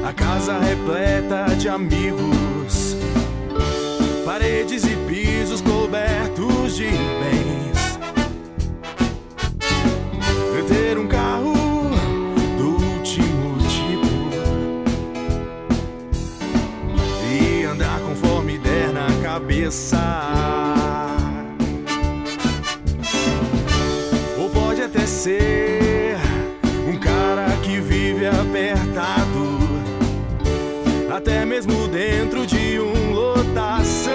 A casa repleta de amigos, paredes e pisos cobertos de bens. Ter um carro do último tipo e andar conforme der na cabeça. Ou pode até ser um cara que vive apertado, até mesmo dentro de um lotação,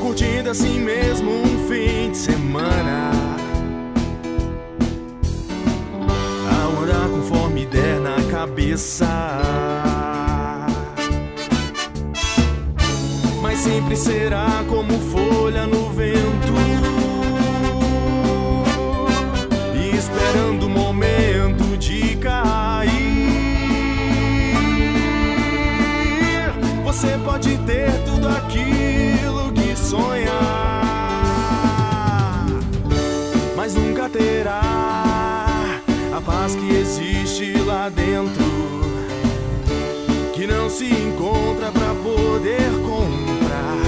curtindo assim mesmo um fim de semana, ao andar conforme der na cabeça. Mas sempre será como folha no vento, e esperando o momento de cair. Você pode ter tudo aquilo que sonha, mas nunca terá a paz que existe lá dentro, que não se encontra pra poder comprar.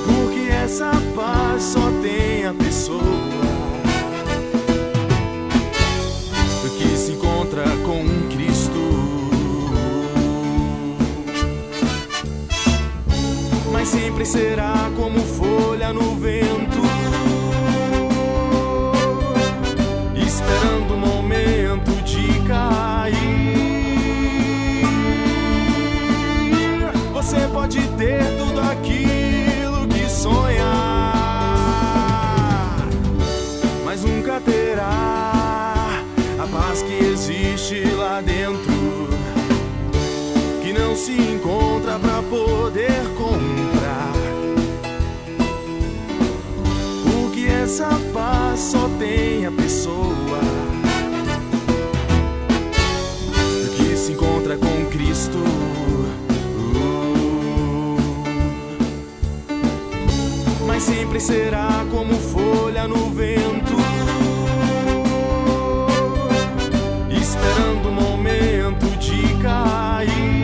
Porque essa paz só tem a pessoa que se encontra com Cristo. Mas sempre será como folha no vento, esperando o momento de cair. Você pode ter tudo aquilo que sonha, mas nunca terá a paz que existe lá dentro, que não se encontra pra poder comprar. Porque essa paz só tem a pessoa que se encontra com Cristo. Mas sempre será como folha no vento, esperando o momento de cair.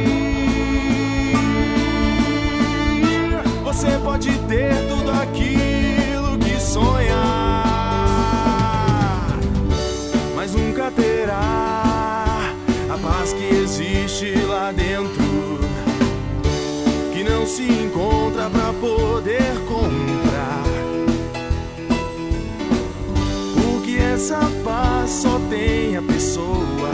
Você pode ter tudo aquilo que sonha, mas nunca terá a paz que existe lá dentro, que não se encontra pra poder comprar. Porque essa paz só tem a pessoa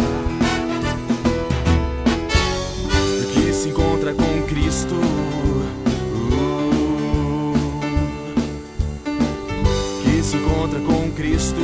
que se encontra com Cristo, que se encontra com Cristo.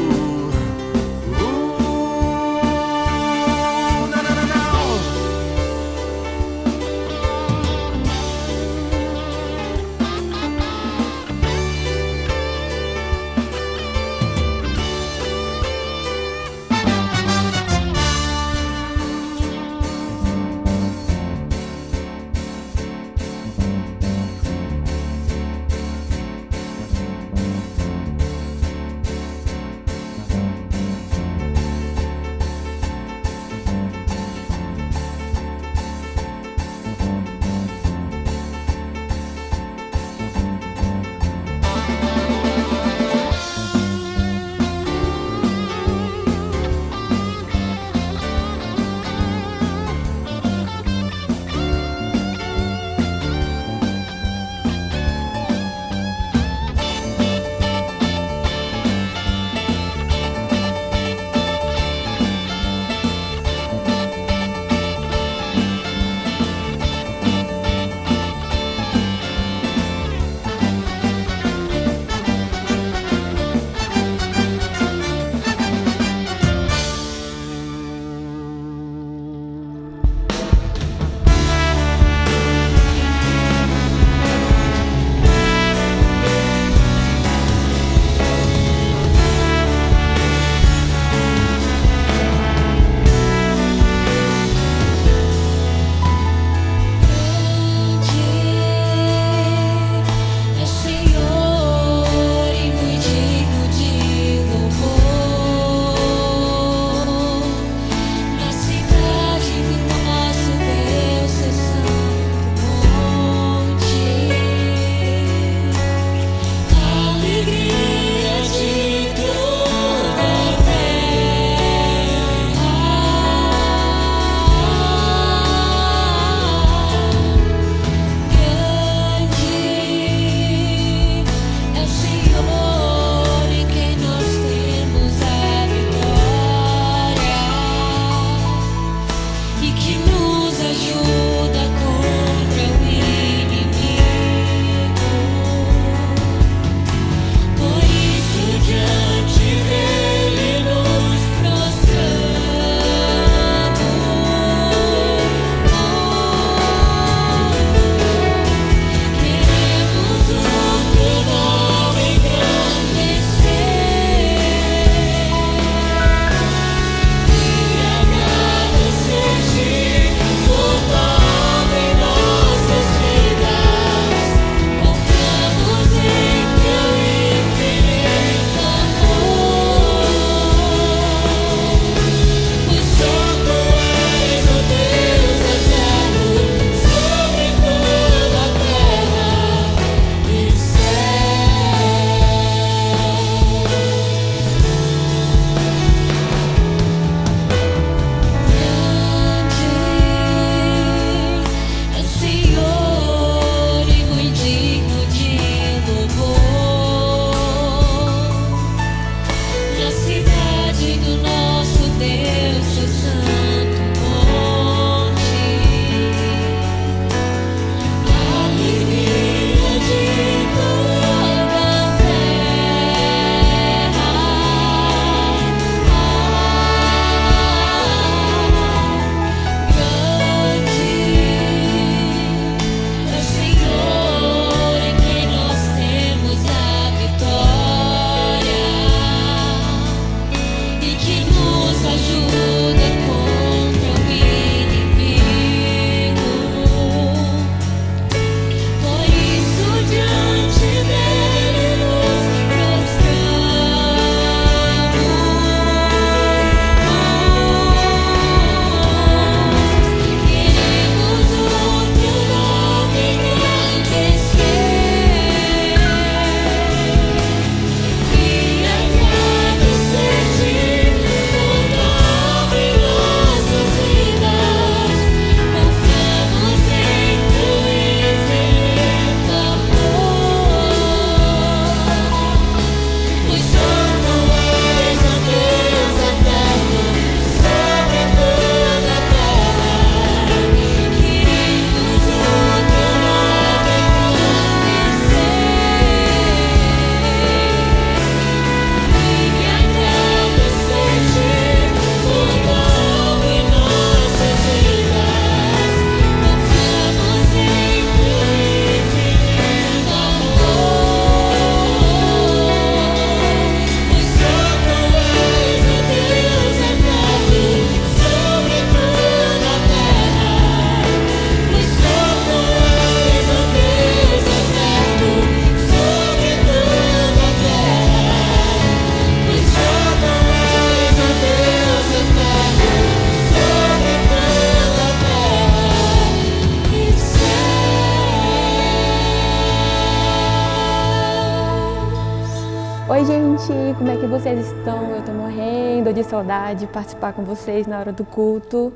Oi gente, como é que vocês estão? Eu tô morrendo de saudade de participar com vocês na hora do culto.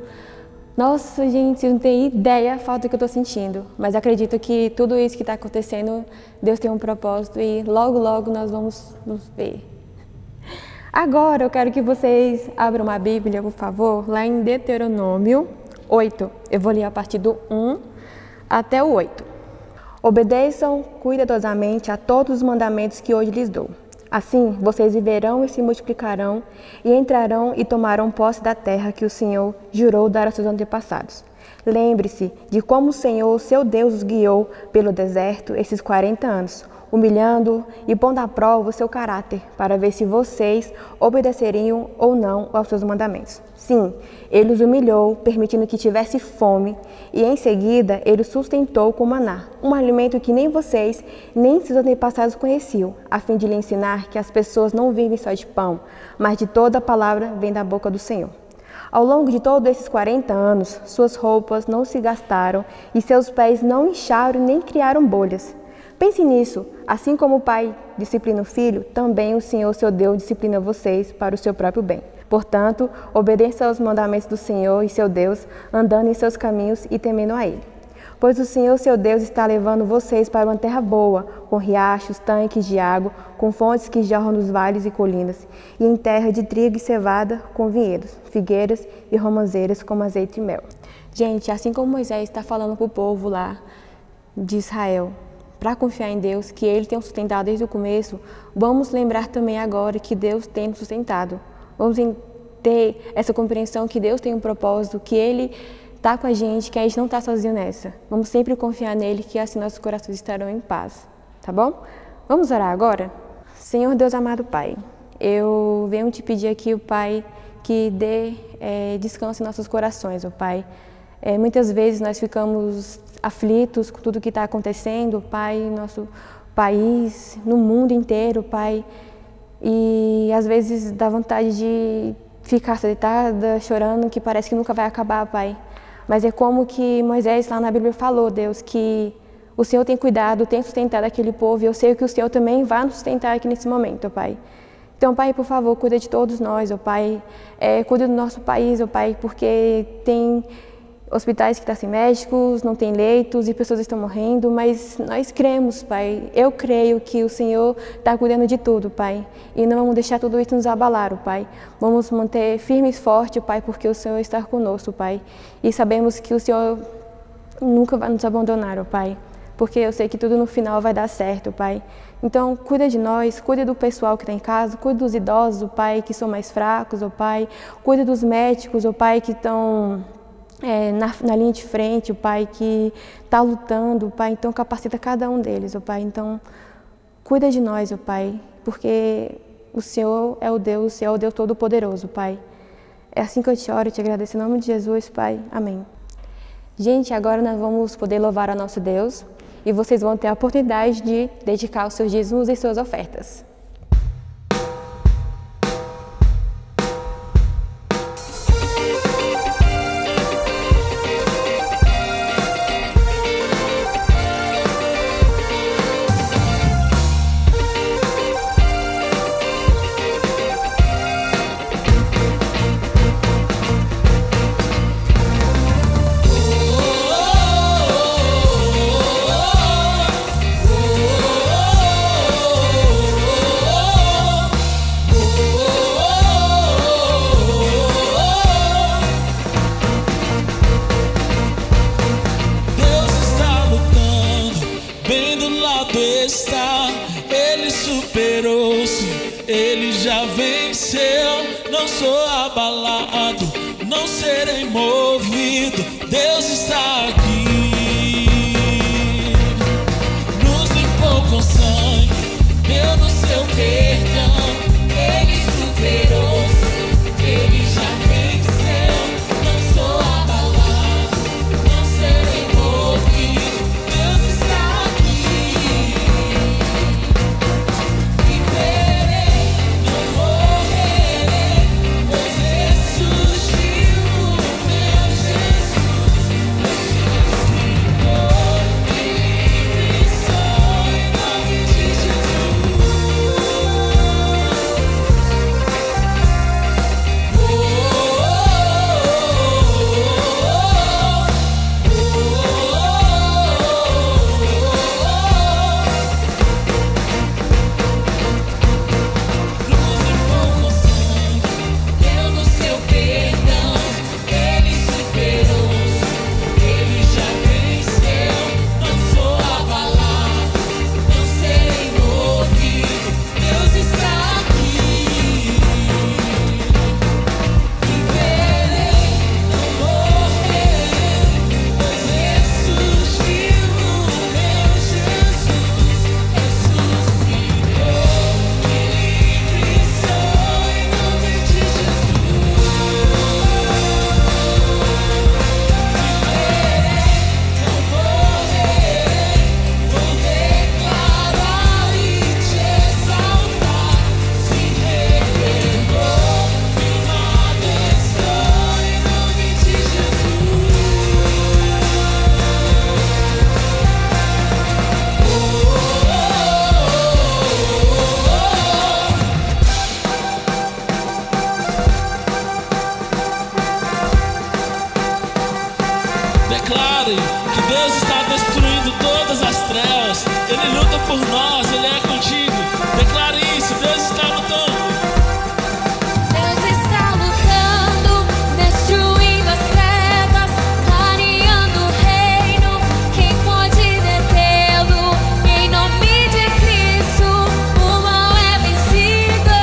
Nossa gente, vocês não têm ideia a falta que eu tô sentindo, mas acredito que tudo isso que tá acontecendo, Deus tem um propósito e logo logo nós vamos nos ver. Agora eu quero que vocês abram uma Bíblia, por favor, lá em Deuteronômio 8. Eu vou ler a partir do 1 até o 8. Obedeçam cuidadosamente a todos os mandamentos que hoje lhes dou. Assim, vocês viverão e se multiplicarão, e entrarão e tomarão posse da terra que o Senhor jurou dar aos seus antepassados. Lembre-se de como o Senhor, seu Deus, os guiou pelo deserto esses 40 anos, humilhando e pondo à prova o seu caráter, para ver se vocês obedeceriam ou não aos seus mandamentos. Sim, ele os humilhou, permitindo que tivesse fome, e em seguida ele os sustentou com maná, um alimento que nem vocês, nem seus antepassados conheciam, a fim de lhe ensinar que as pessoas não vivem só de pão, mas de toda a palavra vem da boca do Senhor. Ao longo de todos esses 40 anos, suas roupas não se gastaram e seus pés não incharam nem criaram bolhas. Pense nisso, assim como o pai disciplina o filho, também o Senhor, seu Deus, disciplina vocês para o seu próprio bem. Portanto, obedeça aos mandamentos do Senhor e seu Deus, andando em seus caminhos e temendo a Ele. Pois o Senhor, seu Deus, está levando vocês para uma terra boa, com riachos, tanques de água, com fontes que jorram nos vales e colinas, e em terra de trigo e cevada, com vinhedos, figueiras e romãzeiras, como azeite e mel. Gente, assim como Moisés está falando para o povo lá de Israel, para confiar em Deus, que Ele tem nos sustentado desde o começo, vamos lembrar também agora que Deus tem nos sustentado. Vamos ter essa compreensão que Deus tem um propósito, que Ele está com a gente não está sozinho nessa. Vamos sempre confiar nele, que assim nossos corações estarão em paz, tá bom? Vamos orar agora? Senhor Deus amado Pai, eu venho te pedir aqui, o Pai, que dê descanso em nossos corações, ó Pai. Muitas vezes nós ficamos aflitos com tudo que está acontecendo, Pai, no nosso país, no mundo inteiro, Pai. E às vezes dá vontade de ficar deitada, chorando, que parece que nunca vai acabar, Pai. Mas é como que Moisés lá na Bíblia falou, Deus, que o Senhor tem cuidado, tem sustentado aquele povo, e eu sei que o Senhor também vai nos sustentar aqui nesse momento, ó Pai. Então, Pai, por favor, cuida de todos nós, ó Pai. Cuida do nosso país, ó Pai, porque tem hospitais que estão sem médicos, não tem leitos e pessoas estão morrendo, mas nós cremos, Pai. Eu creio que o Senhor está cuidando de tudo, Pai. E não vamos deixar tudo isso nos abalar, Pai. Vamos manter firmes e fortes, Pai, porque o Senhor está conosco, Pai. E sabemos que o Senhor nunca vai nos abandonar, Pai. Porque eu sei que tudo no final vai dar certo, Pai. Então, cuida de nós, cuida do pessoal que está em casa, cuida dos idosos, Pai, que são mais fracos, Pai. Cuida dos médicos, Pai, que estão na linha de frente, Pai, que está lutando, Pai. Então, capacita cada um deles, Pai. Então, cuida de nós, Pai, porque o Senhor é o Deus Todo-Poderoso, Pai. É assim que eu te oro e te agradeço em nome de Jesus, Pai. Amém. Gente, agora nós vamos poder louvar a nosso Deus e vocês vão ter a oportunidade de dedicar os seus dízimos e suas ofertas. Ele superou-se, ele já venceu. Não sou abalado, não serei movido. Deus está aqui. Nos limpou com sangue, deu-nos seu perdão. Ele superou-se, ele já venceu. Não sou abalado, não serei movido. Deus está aqui. Viverei, não morrerei, pois ressuscitou o meu Jesus. Ressuscitou e livre sou em nome de Jesus. Deu no seu perdão, ele superou-se, ele já venceu. Não sou abalado, não serei movido. Deus está aqui. Viverei, não morrerei, pois ressuscitou o meu Jesus. Ressuscitou e livre sou em nome de Jesus. Viverei, não morrerei, vou declarar e te exaltar. Se revelou, firmado estou em nome de Declare que Deus está destruindo todas as trevas. Ele luta por nós, Ele é contigo. Declare isso, Deus está lutando. Deus está lutando, destruindo as trevas, clareando o reino. Quem pode detê-lo? Em nome de Cristo, o mal é vencido.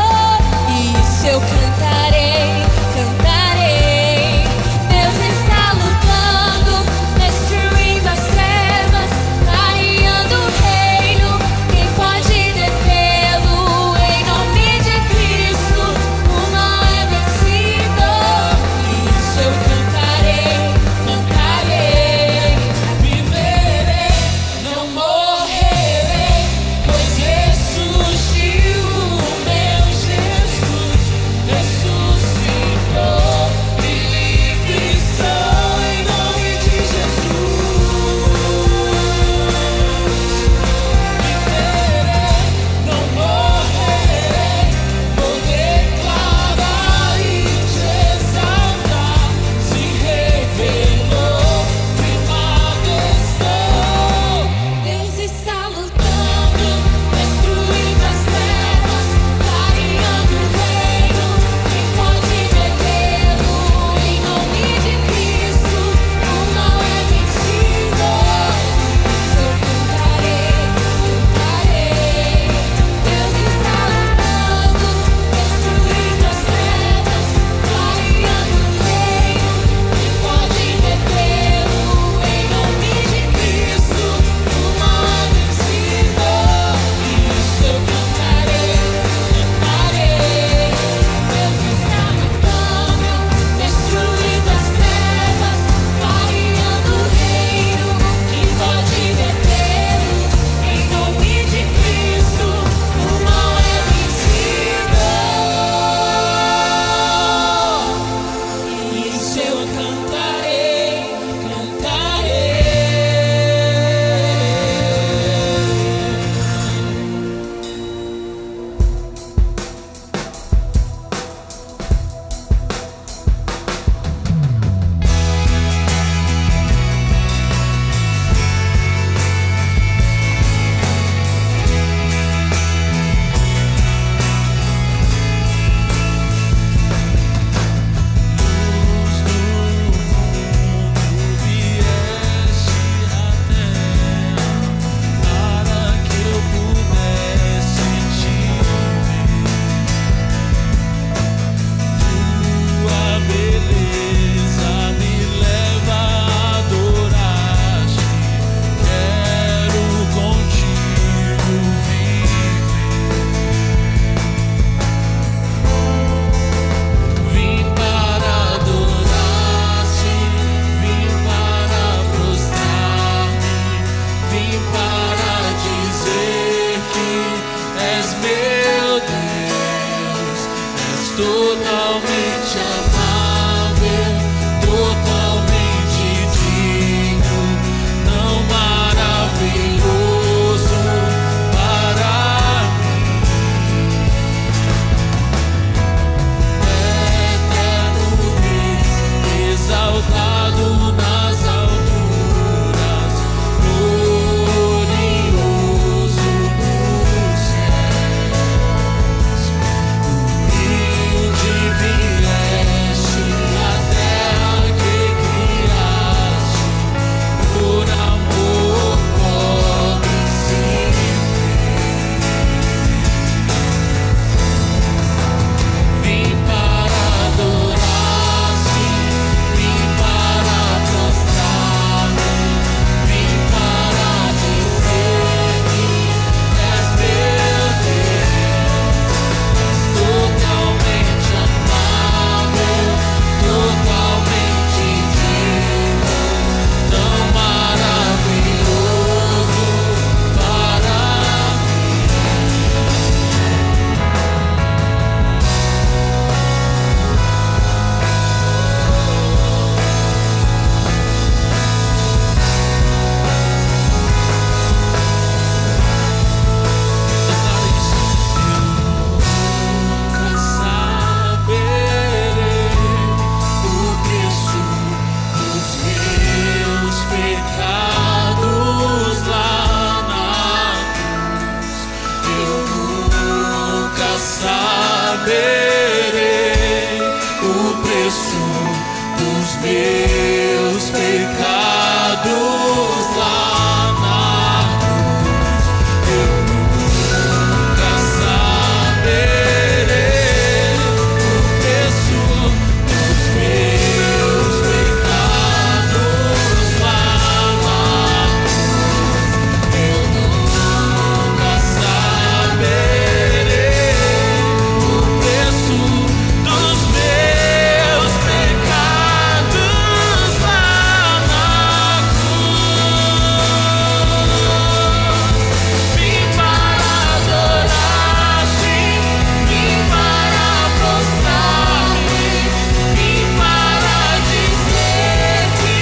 E isso eu cantarei, cantarei. Deus está lutando, destruindo as trevas, clareando o reino. Quem pode totalmente amável, totalmente digno, tão maravilhoso para mim. Eterno Rei, exaltado nas alturas, glorioso nos céus. Humilde vieste à terra que criaste, por amor pobre se fez. Vim para adorar-te, vim para prostrar-me, vim para dizer que és meu Deus. És totalmente amável, totalmente digno, tão maravilhoso para mim. Nunca saberei o preço dos meus pecados lá na cruz. Eu nunca saberei o preço dos meus pecados lá na cruz. Eu nunca saberei o preço dos meus pecados lá na cruz. Eu nunca saberei o preço dos meus pecados lá na cruz. Vim para adorar-te, vim para prostrar-me, vim para dizer que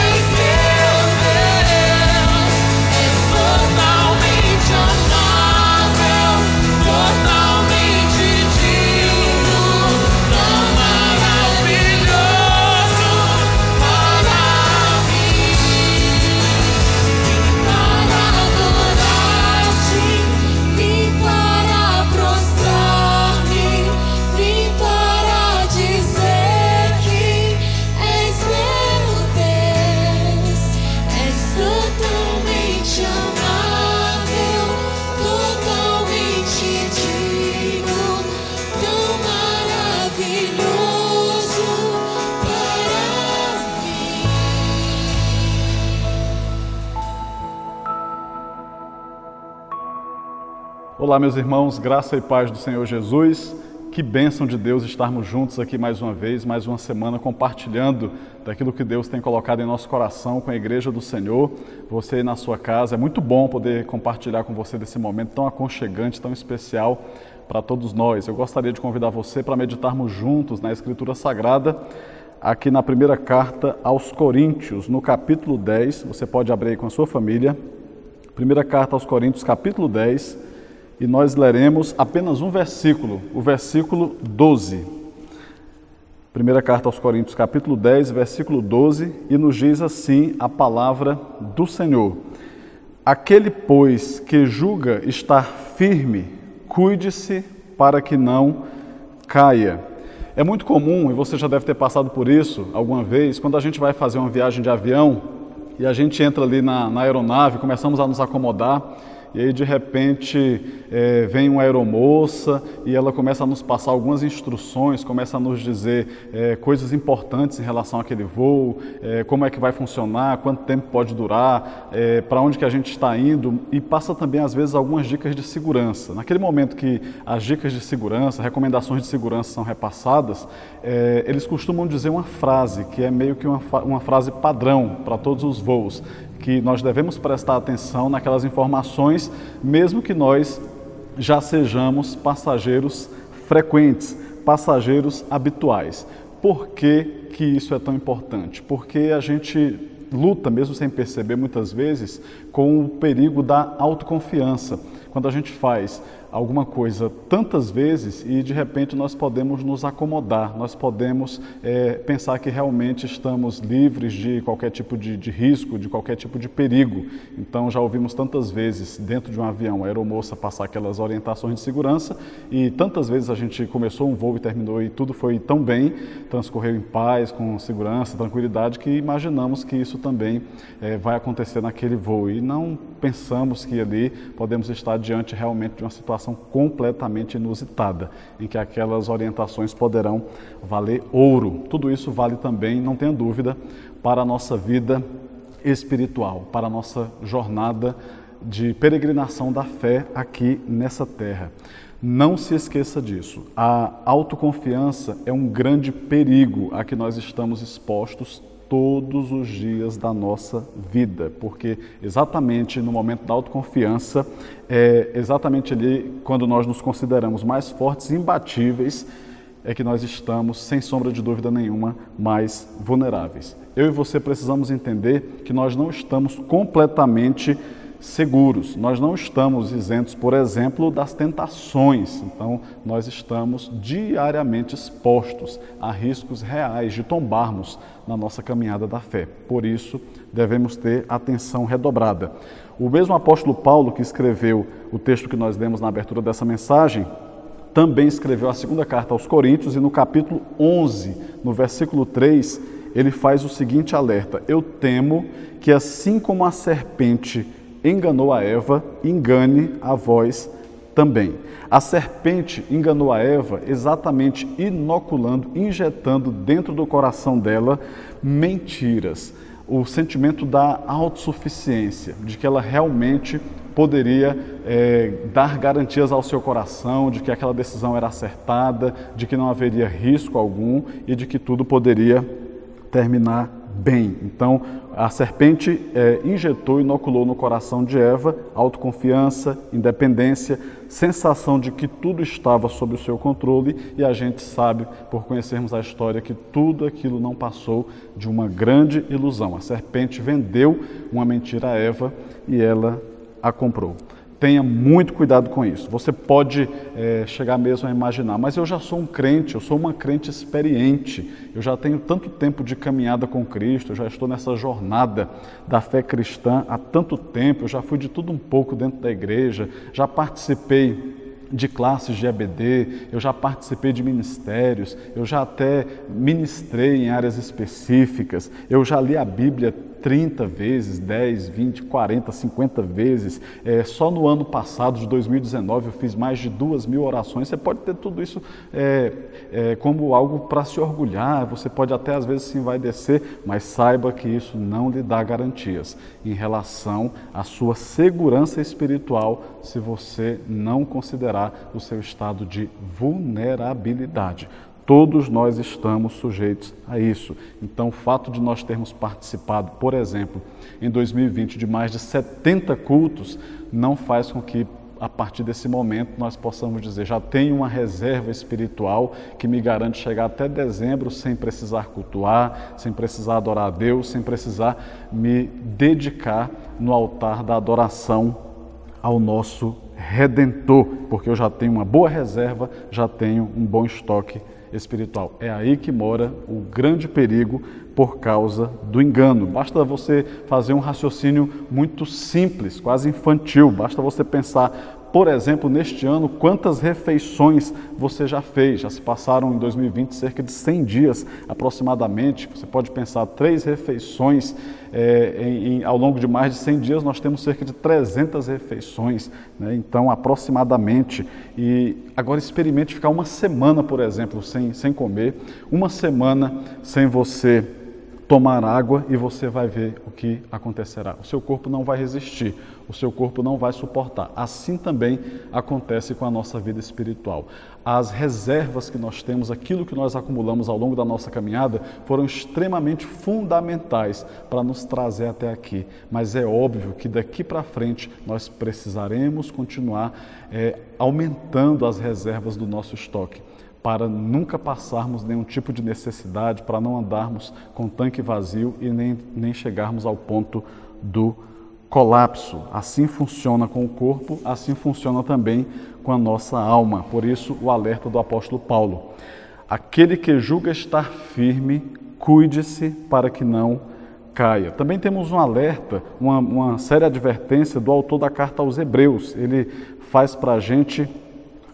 és meu Deus. És totalmente amável, totalmente digno, tão maravilhoso para mim. Vim para adorar-te, vim para prostrar-me, vim para dizer que és meu Deus. És totalmente amável, totalmente digno, tão maravilhoso para mim. Olá, meus irmãos, graça e paz do Senhor Jesus. Que bênção de Deus estarmos juntos aqui mais uma vez, mais uma semana, compartilhando daquilo que Deus tem colocado em nosso coração com a Igreja do Senhor. Você aí na sua casa, é muito bom poder compartilhar com você desse momento tão aconchegante, tão especial para todos nós. Eu gostaria de convidar você para meditarmos juntos na Escritura Sagrada, aqui na primeira carta aos Coríntios, no capítulo 10. Você pode abrir aí com a sua família. Primeira carta aos Coríntios, capítulo 10. E nós leremos apenas um versículo, o versículo 12. Primeira carta aos Coríntios, capítulo 10, versículo 12, e nos diz assim a palavra do Senhor. Aquele, pois, que julga estar firme, cuide-se para que não caia. É muito comum, e você já deve ter passado por isso alguma vez, quando a gente vai fazer uma viagem de avião e a gente entra ali na aeronave, começamos a nos acomodar, e aí de repente vem uma aeromoça e ela começa a nos passar algumas instruções, começa a nos dizer coisas importantes em relação àquele voo, como é que vai funcionar, quanto tempo pode durar, para onde que a gente está indo, e passa também às vezes algumas dicas de segurança. Naquele momento que as dicas de segurança, recomendações de segurança são repassadas, eles costumam dizer uma frase que é meio que uma frase padrão para todos os voos, que nós devemos prestar atenção naquelas informações, mesmo que nós já sejamos passageiros frequentes. passageiros habituais. Por que que isso é tão importante? Porque a gente luta, mesmo sem perceber muitas vezes, com o perigo da autoconfiança. Quando a gente faz alguma coisa tantas vezes e de repente nós podemos nos acomodar, nós podemos pensar que realmente estamos livres de qualquer tipo de risco, de qualquer tipo de perigo. Então já ouvimos tantas vezes dentro de um avião a aeromoça passar aquelas orientações de segurança e tantas vezes a gente começou um voo e terminou e tudo foi tão bem, transcorreu em paz, com segurança, tranquilidade, que imaginamos que isso também vai acontecer naquele voo e não pensamos que ali podemos estar diante realmente de uma situação completamente inusitada, em que aquelas orientações poderão valer ouro. Tudo isso vale também, não tenha dúvida, para a nossa vida espiritual, para a nossa jornada de peregrinação da fé aqui nessa terra. Não se esqueça disso. A autoconfiança é um grande perigo a que nós estamos expostos todos os dias da nossa vida, porque exatamente no momento da autoconfiança, exatamente ali quando nós nos consideramos mais fortes e imbatíveis, é que nós estamos, sem sombra de dúvida nenhuma, mais vulneráveis. Eu e você precisamos entender que nós não estamos completamente seguros, nós não estamos isentos, por exemplo, das tentações. Então, nós estamos diariamente expostos a riscos reais de tombarmos na nossa caminhada da fé. Por isso, devemos ter atenção redobrada. O mesmo apóstolo Paulo, que escreveu o texto que nós lemos na abertura dessa mensagem, também escreveu a segunda carta aos Coríntios e no capítulo 11, no versículo 3, ele faz o seguinte alerta: eu temo que assim como a serpente enganou a Eva, engane a vós também. A serpente enganou a Eva exatamente inoculando, injetando dentro do coração dela mentiras. O sentimento da autossuficiência, de que ela realmente poderia dar garantias ao seu coração, de que aquela decisão era acertada, de que não haveria risco algum e de que tudo poderia terminar bem. Então, a serpente injetou, inoculou no coração de Eva autoconfiança, independência, sensação de que tudo estava sob o seu controle, e a gente sabe, por conhecermos a história, que tudo aquilo não passou de uma grande ilusão. A serpente vendeu uma mentira a Eva e ela a comprou. Tenha muito cuidado com isso. Você pode chegar mesmo a imaginar, mas eu já sou um crente, eu sou uma crente experiente, eu já tenho tanto tempo de caminhada com Cristo, eu já estou nessa jornada da fé cristã há tanto tempo, eu já fui de tudo um pouco dentro da igreja, já participei de classes de EBD, eu já participei de ministérios, eu já até ministrei em áreas específicas, eu já li a Bíblia 30 vezes, 10, 20, 40, 50 vezes. Só no ano passado, de 2019, eu fiz mais de 2.000 orações. Você pode ter tudo isso como algo para se orgulhar, você pode até às vezes se envaidecer, mas saiba que isso não lhe dá garantias em relação à sua segurança espiritual se você não considerar o seu estado de vulnerabilidade. Todos nós estamos sujeitos a isso. Então, o fato de nós termos participado, por exemplo, em 2020, de mais de 70 cultos, não faz com que, a partir desse momento, nós possamos dizer: já tenho uma reserva espiritual que me garante chegar até dezembro sem precisar cultuar, sem precisar adorar a Deus, sem precisar me dedicar no altar da adoração ao nosso Redentor, porque eu já tenho uma boa reserva, já tenho um bom estoque espiritual. É aí que mora o grande perigo por causa do engano. Basta você fazer um raciocínio muito simples, quase infantil. Basta você pensar, por exemplo, neste ano, quantas refeições você já fez. Já se passaram em 2020 cerca de 100 dias aproximadamente. Você pode pensar 3 refeições ao longo de mais de 100 dias, nós temos cerca de 300 refeições, né? Então, aproximadamente. E agora experimente ficar uma semana, por exemplo, sem comer, uma semana sem você tomar água, e você vai ver o que acontecerá. O seu corpo não vai resistir, o seu corpo não vai suportar. Assim também acontece com a nossa vida espiritual. As reservas que nós temos, aquilo que nós acumulamos ao longo da nossa caminhada, foram extremamente fundamentais para nos trazer até aqui. Mas é óbvio que daqui para frente nós precisaremos continuar aumentando as reservas do nosso estoque. para nunca passarmos nenhum tipo de necessidade, para não andarmos com tanque vazio e nem chegarmos ao ponto do colapso. Assim funciona com o corpo, assim funciona também com a nossa alma. Por isso, o alerta do apóstolo Paulo: aquele que julga estar firme, cuide-se para que não caia. Também temos um alerta, uma séria advertência do autor da carta aos Hebreus. Ele faz para a gente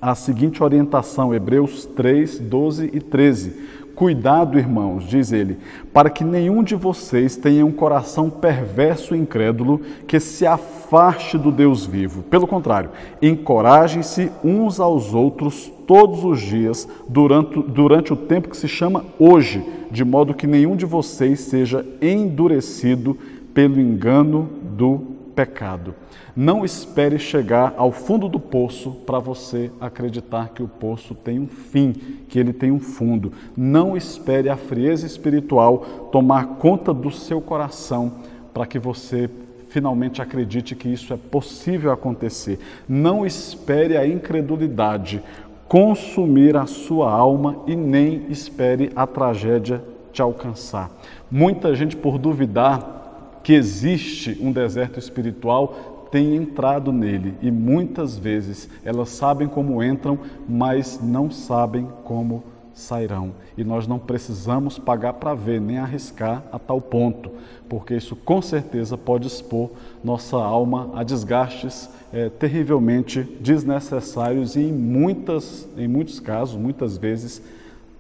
a seguinte orientação, Hebreus 3, 12 e 13. Cuidado, irmãos, diz ele, para que nenhum de vocês tenha um coração perverso e incrédulo que se afaste do Deus vivo. Pelo contrário, encorajem-se uns aos outros todos os dias durante o tempo que se chama hoje, de modo que nenhum de vocês seja endurecido pelo engano do pecado. Não espere chegar ao fundo do poço para você acreditar que o poço tem um fim, que ele tem um fundo. Não espere a frieza espiritual tomar conta do seu coração para que você finalmente acredite que isso é possível acontecer. Não espere a incredulidade consumir a sua alma e nem espere a tragédia te alcançar. Muita gente, por duvidar que existe um deserto espiritual, tem entrado nele e muitas vezes elas sabem como entram, mas não sabem como sairão. E nós não precisamos pagar para ver, nem arriscar a tal ponto, porque isso com certeza pode expor nossa alma a desgastes terrivelmente desnecessários e em muitos casos, muitas vezes,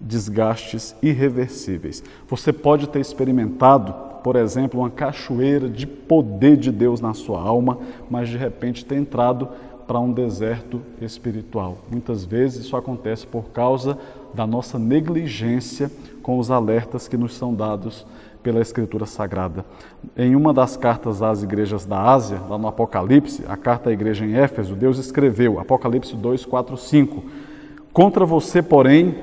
desgastes irreversíveis. Você pode ter experimentado, por exemplo, uma cachoeira de poder de Deus na sua alma, mas de repente ter entrado para um deserto espiritual. Muitas vezes isso acontece por causa da nossa negligência com os alertas que nos são dados pela Escritura Sagrada. Em uma das cartas às igrejas da Ásia, lá no Apocalipse, a carta à igreja em Éfeso, Deus escreveu, Apocalipse 2, 4, 5, contra você, porém,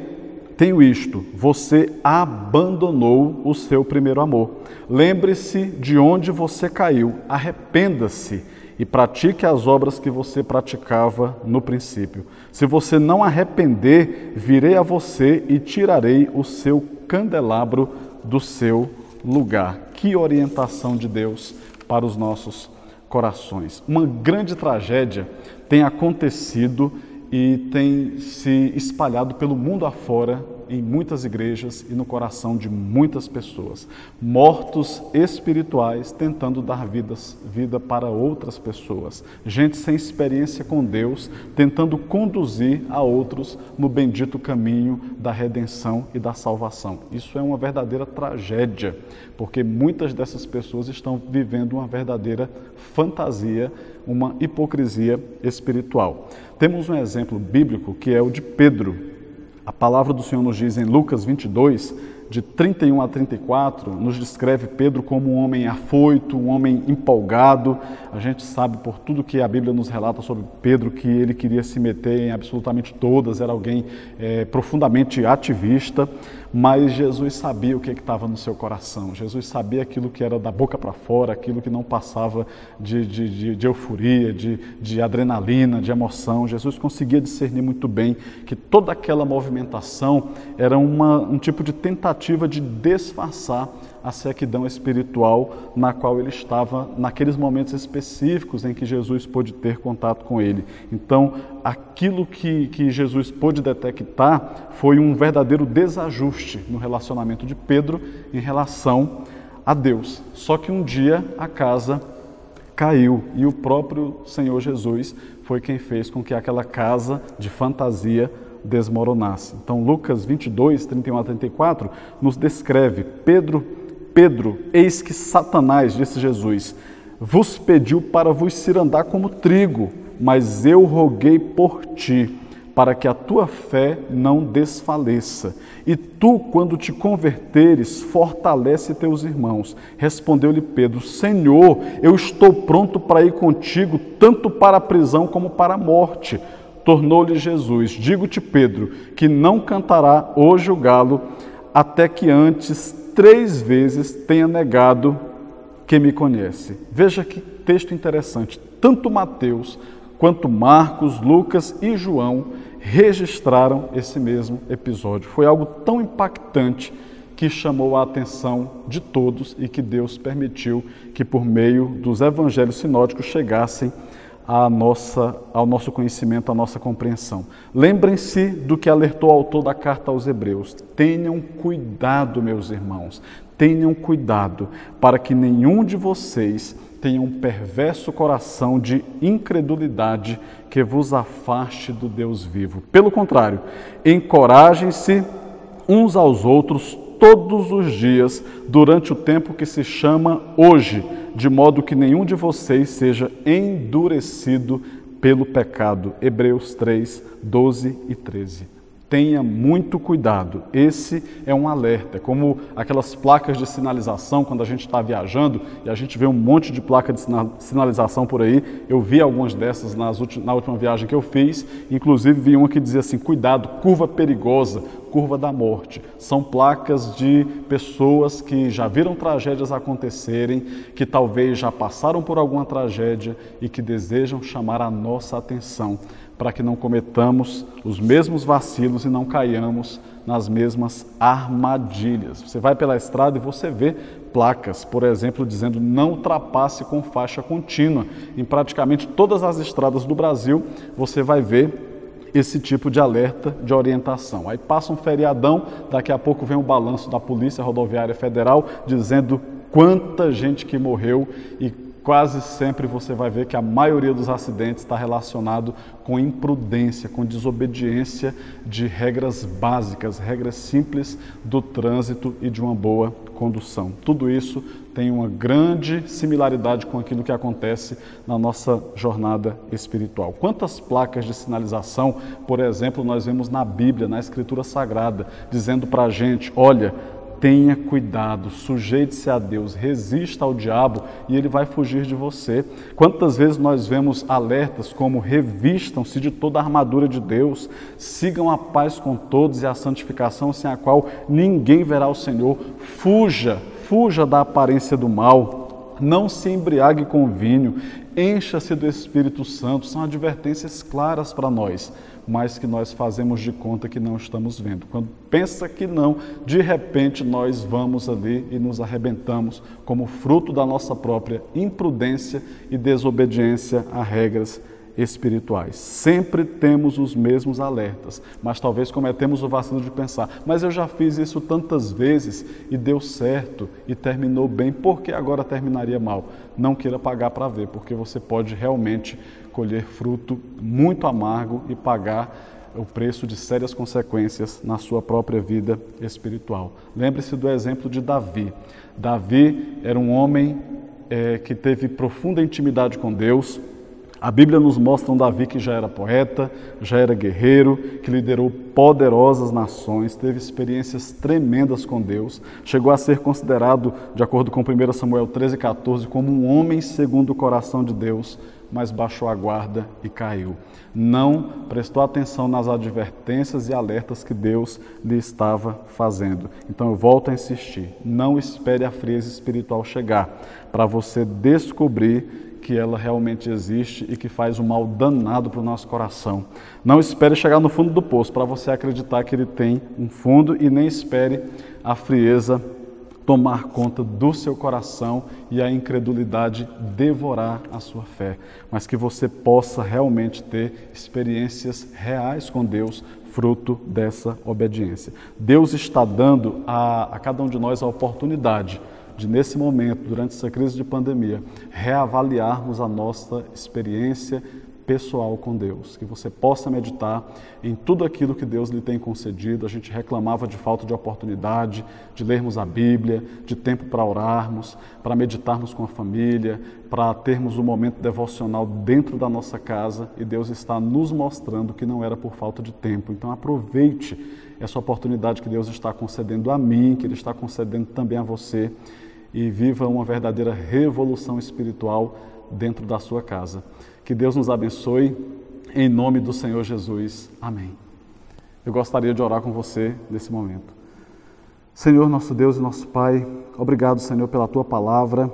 tenho isto, você abandonou o seu primeiro amor. Lembre-se de onde você caiu, arrependa-se e pratique as obras que você praticava no princípio. Se você não arrepender, virei a você e tirarei o seu candelabro do seu lugar. Que orientação de Deus para os nossos corações. Uma grande tragédia tem acontecido e tem se espalhado pelo mundo afora, em muitas igrejas e no coração de muitas pessoas. Mortos espirituais tentando dar vida para outras pessoas. Gente sem experiência com Deus, tentando conduzir a outros no bendito caminho da redenção e da salvação. Isso é uma verdadeira tragédia, porque muitas dessas pessoas estão vivendo uma verdadeira fantasia, uma hipocrisia espiritual. Temos um exemplo bíblico que é o de Pedro. A palavra do Senhor nos diz em Lucas 22, de 31 a 34, nos descreve Pedro como um homem afoito, um homem empolgado. A gente sabe por tudo que a Bíblia nos relata sobre Pedro que ele queria se meter em absolutamente todas, era alguém profundamente ativista, mas Jesus sabia o que estava no seu coração. Jesus sabia aquilo que era da boca para fora, aquilo que não passava de euforia, de adrenalina, de emoção. Jesus conseguia discernir muito bem que toda aquela movimentação era um tipo de tentativa de disfarçar a sequidão espiritual na qual ele estava naqueles momentos específicos em que Jesus pôde ter contato com ele. Então, aquilo que Jesus pôde detectar foi um verdadeiro desajuste no relacionamento de Pedro em relação a Deus. Só que um dia a casa caiu e o próprio Senhor Jesus foi quem fez com que aquela casa de fantasia desmoronasse. Então, Lucas 22, 31 a 34, nos descreve: Pedro, eis que Satanás, disse Jesus, vos pediu para vos cirandar como trigo, mas eu roguei por ti, para que a tua fé não desfaleça. E tu, quando te converteres, fortalece teus irmãos. Respondeu-lhe Pedro: Senhor, eu estou pronto para ir contigo, tanto para a prisão como para a morte. Tornou-lhe Jesus: digo-te, Pedro, que não cantará hoje o galo, até que antes 3 vezes tenha negado que me conhece. Veja que texto interessante. Tanto Mateus quanto Marcos, Lucas e João, registraram esse mesmo episódio. Foi algo tão impactante que chamou a atenção de todos e que Deus permitiu que por meio dos evangelhos sinóticos chegassem ao nosso conhecimento, à nossa compreensão. Lembrem-se do que alertou o autor da carta aos Hebreus. Tenham cuidado, meus irmãos, tenham cuidado para que nenhum de vocês tenha um perverso coração de incredulidade que vos afaste do Deus vivo. Pelo contrário, encorajem-se uns aos outros todos os dias, durante o tempo que se chama hoje, de modo que nenhum de vocês seja endurecido pelo pecado. Hebreus 3, 12 e 13. Tenha muito cuidado, esse é um alerta, é como aquelas placas de sinalização quando a gente está viajando e a gente vê um monte de placa de sinalização por aí. Eu vi algumas dessas na última viagem que eu fiz, inclusive vi uma que dizia assim, cuidado, curva perigosa, curva da morte. São placas de pessoas que já viram tragédias acontecerem, que talvez já passaram por alguma tragédia e que desejam chamar a nossa atenção para que não cometamos os mesmos vacilos e não caiamos nas mesmas armadilhas. Você vai pela estrada e você vê placas, por exemplo, dizendo não ultrapasse com faixa contínua. Em praticamente todas as estradas do Brasil, você vai ver esse tipo de alerta de orientação. Aí passa um feriadão, daqui a pouco vem um balanço da Polícia Rodoviária Federal dizendo quanta gente que morreu e quase sempre você vai ver que a maioria dos acidentes está relacionado com imprudência, com desobediência de regras básicas, regras simples do trânsito e de uma boa condução. Tudo isso tem uma grande similaridade com aquilo que acontece na nossa jornada espiritual. Quantas placas de sinalização, por exemplo, nós vemos na Bíblia, na Escritura Sagrada, dizendo para a gente, olha, tenha cuidado, sujeite-se a Deus, resista ao diabo e ele vai fugir de você. Quantas vezes nós vemos alertas como revistam-se de toda a armadura de Deus, sigam a paz com todos e a santificação sem a qual ninguém verá o Senhor. Fuja da aparência do mal, não se embriague com vinho, encha-se do Espírito Santo. São advertências claras para nós, mas que nós fazemos de conta que não estamos vendo. Quando pensa que não, de repente nós vamos ali e nos arrebentamos como fruto da nossa própria imprudência e desobediência a regras espirituais. Sempre temos os mesmos alertas, mas talvez cometemos o vacilo de pensar, mas eu já fiz isso tantas vezes e deu certo e terminou bem, por que agora terminaria mal? Não queira pagar para ver, porque você pode realmente colher fruto muito amargo e pagar o preço de sérias consequências na sua própria vida espiritual. Lembre-se do exemplo de Davi. Davi era um homem que teve profunda intimidade com Deus. A Bíblia nos mostra um Davi que já era poeta, já era guerreiro, que liderou poderosas nações, teve experiências tremendas com Deus, chegou a ser considerado, de acordo com 1 Samuel 13,14, como um homem segundo o coração de Deus, mas baixou a guarda e caiu. Não prestou atenção nas advertências e alertas que Deus lhe estava fazendo. Então eu volto a insistir, não espere a frieza espiritual chegar para você descobrir que ela realmente existe e que faz um mal danado para o nosso coração. Não espere chegar no fundo do poço para você acreditar que ele tem um fundo e nem espere a frieza tomar conta do seu coração e a incredulidade devorar a sua fé, mas que você possa realmente ter experiências reais com Deus, fruto dessa obediência. Deus está dando a cada um de nós a oportunidade de, nesse momento, durante essa crise de pandemia, reavaliarmos a nossa experiência pessoal com Deus, que você possa meditar em tudo aquilo que Deus lhe tem concedido. A gente reclamava de falta de oportunidade, de lermos a Bíblia, de tempo para orarmos, para meditarmos com a família, para termos um momento devocional dentro da nossa casa, e Deus está nos mostrando que não era por falta de tempo. Então aproveite essa oportunidade que Deus está concedendo a mim, que Ele está concedendo também a você, e viva uma verdadeira revolução espiritual dentro da sua casa. Que Deus nos abençoe, em nome do Senhor Jesus. Amém. Eu gostaria de orar com você nesse momento. Senhor, nosso Deus e nosso Pai, obrigado, Senhor, pela Tua Palavra,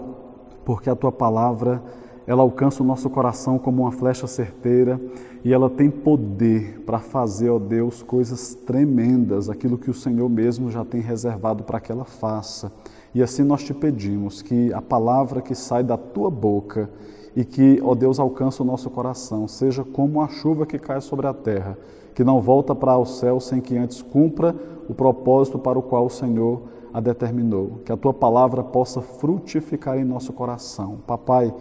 porque a Tua Palavra ela alcança o nosso coração como uma flecha certeira e ela tem poder para fazer, ó Deus, coisas tremendas, aquilo que o Senhor mesmo já tem reservado para que ela faça. E assim nós te pedimos que a palavra que sai da tua boca e que, ó Deus, alcança o nosso coração, seja como a chuva que cai sobre a terra, que não volta para o céu sem que antes cumpra o propósito para o qual o Senhor a determinou. Que a tua palavra possa frutificar em nosso coração. Papai,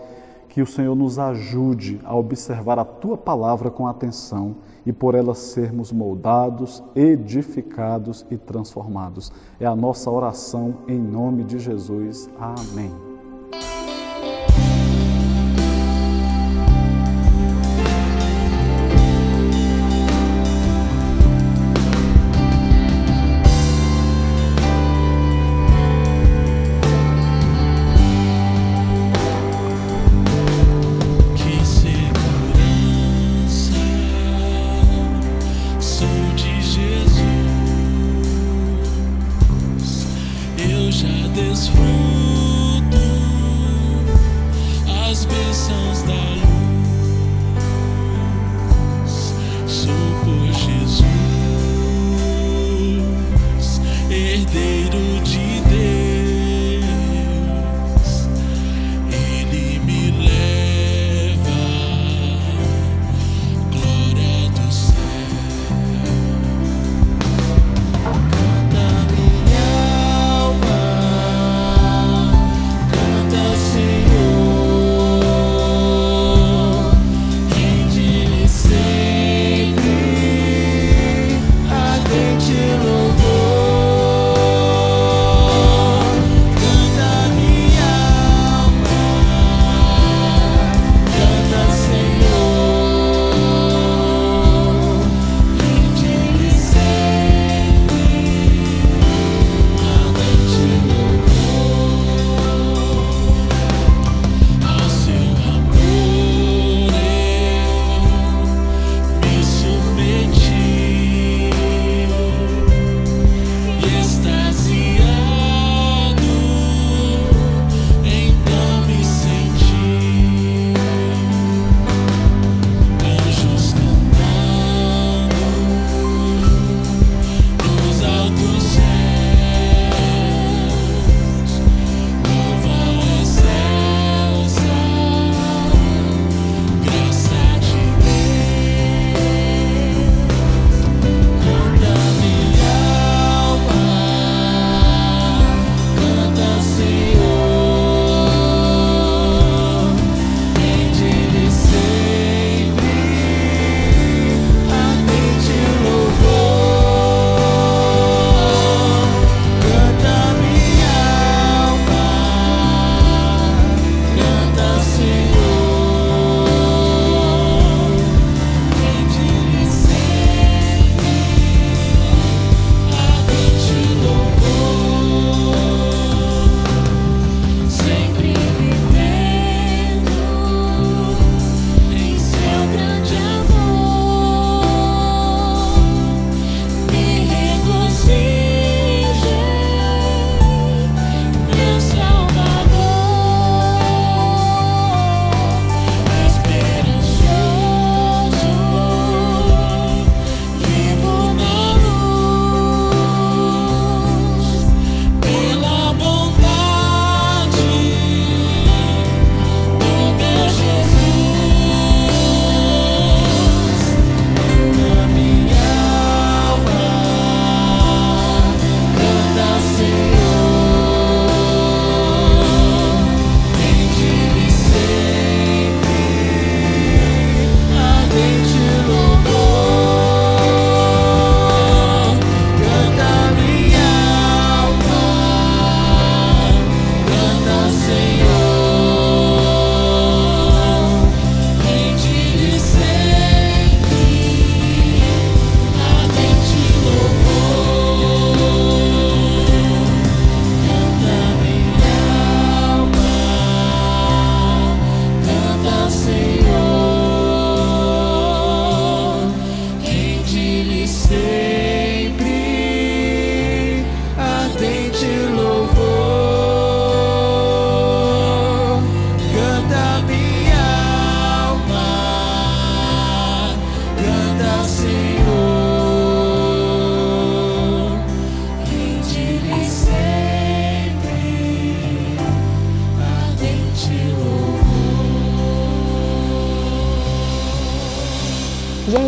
que o Senhor nos ajude a observar a tua palavra com atenção e por ela sermos moldados, edificados e transformados. É a nossa oração em nome de Jesus. Amém.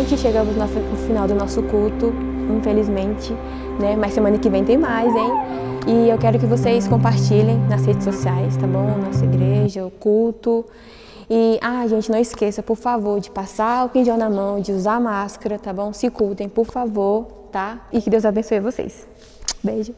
Infelizmente, chegamos no final do nosso culto, infelizmente, né? Mas semana que vem tem mais, hein? E eu quero que vocês compartilhem nas redes sociais, tá bom? Nossa igreja, o culto. E, gente, não esqueça, por favor, de passar álcool em gel na mão, de usar máscara, tá bom? Se cuidem, por favor, tá? E que Deus abençoe vocês. Beijo.